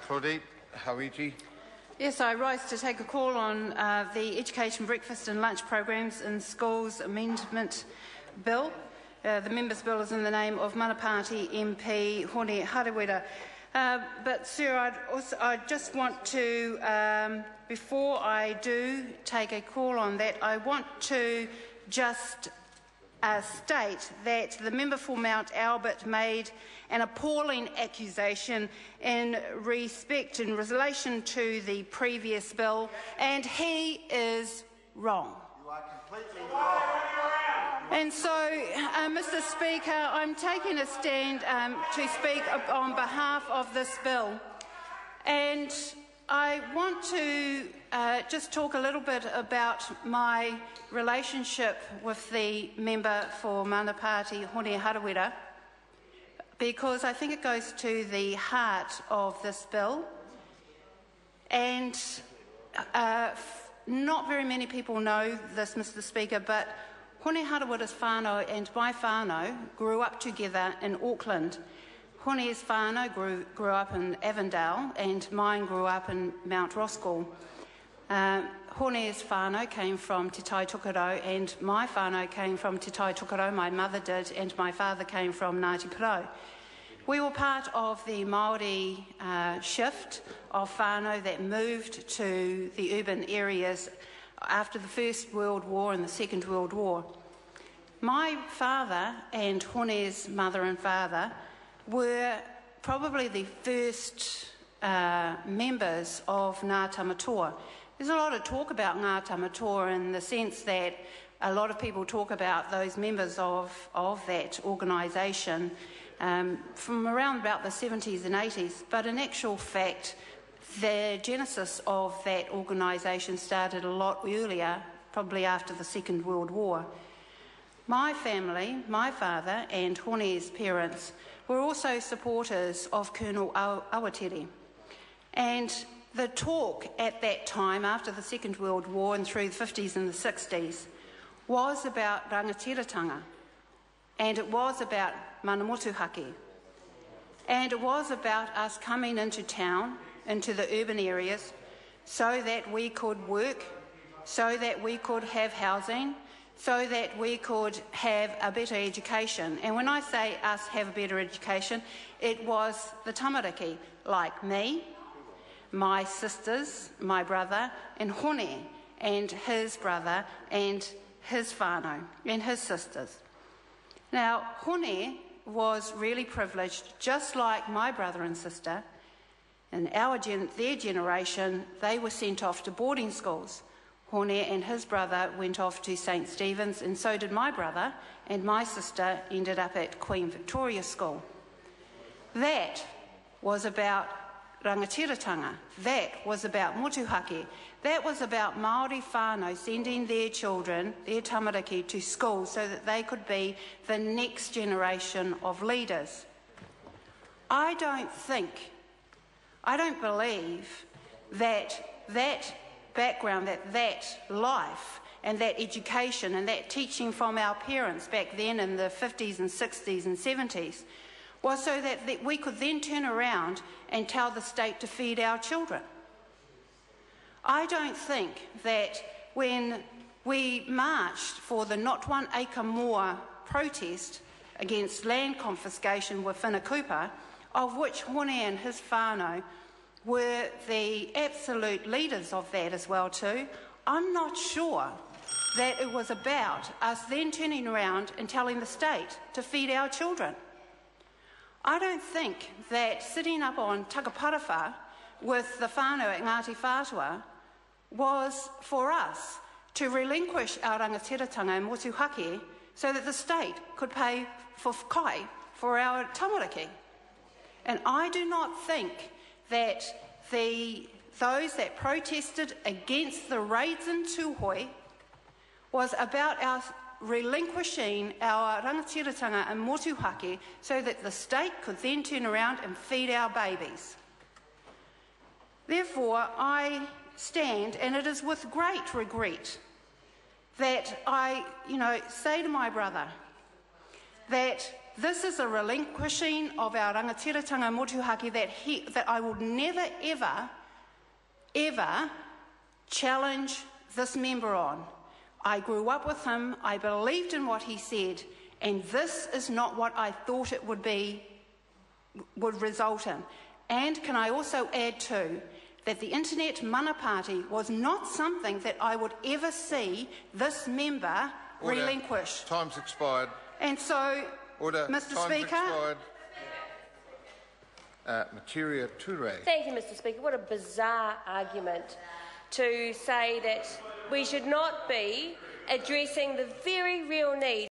Claudine Hawiji. Yes, I rise to take a call on the Education Breakfast and Lunch Programs in Schools Amendment Bill. The Members' Bill is in the name of Mana Party MP Hone Harawira. But, Sir, I just want to, before I do take a call on that, I want to just state that the member for Mount Albert made an appalling accusation in relation to the previous bill, and he is wrong. You are completely wrong. And so, Mr. Speaker, I'm taking a stand to speak on behalf of this bill. And I want to just talk a little bit about my relationship with the member for Mana Party, Hone Harawira, because I think it goes to the heart of this bill. And not very many people know this, Mr. Speaker, but Hone Harawira's whānau and my whānau grew up together in Auckland. Hone's whānau grew up in Avondale and mine grew up in Mount Roskill. Hone's whānau came from Te Tai Tukarau and my whānau came from Te Tai Tukarau, my mother did, and my father came from Ngāti Porou. We were part of the Māori shift of whānau that moved to the urban areas after the First World War and the Second World War. My father and Hone's mother and father were probably the first members of Ngā Tamatoa. There's a lot of talk about Ngā Tamatoa in the sense that a lot of people talk about those members of that organisation from around about the 70s and 80s, but in actual fact, the genesis of that organisation started a lot earlier, probably after the Second World War. My family, my father and Hone's parents were also supporters of Colonel Awatere. And the talk at that time, after the Second World War and through the 50s and the 60s, was about rangatiratanga, and it was about mana motuhake, and it was about us coming into town, into the urban areas, so that we could work, so that we could have housing, so that we could have a better education. And when I say us have a better education, it was the tamariki, like me, my sisters, my brother, and Hone, and his brother, and his whānau, and his sisters. Now, Hone was really privileged, just like my brother and sister. In their generation, they were sent off to boarding schools. Hone and his brother went off to St Stephen's, and so did my brother, and my sister ended up at Queen Victoria School. That was about rangatiratanga. That was about motuhake. That was about Māori whānau sending their children, their tamariki, to school so that they could be the next generation of leaders. I don't believe that background, that life and that education and that teaching from our parents back then in the 50s and 60s and 70s was so that we could then turn around and tell the state to feed our children. I don't think that when we marched for the Not One Acre More protest against land confiscation with Whanakupa, of which Hone and his whānau were the absolute leaders of that as well too, I'm not sure that it was about us then turning around and telling the state to feed our children. I don't think that sitting up on takaparawa with the whānau at Ngāti Whātua was for us to relinquish our rangatiratanga and motuhake so that the state could pay for kai for our tamariki. And I do not think that those that protested against the raids in Tūhoe was about our relinquishing our rangatiratanga and motuhake so that the state could then turn around and feed our babies. Therefore, I stand, and it is with great regret that I, say to my brother that This is a relinquishing of our rangatiratanga motuhake that I would never, ever challenge this member on. I grew up with him, I believed in what he said, and this is not what I thought it would result in. And can I also add too, that the internet mana party was not something that I would ever see this member relinquish. Time's expired. And so, Order. Mr. Time's Speaker. expired. Materia Ture. Thank you, Mr. Speaker. What a bizarre argument to say that we should not be addressing the very real needs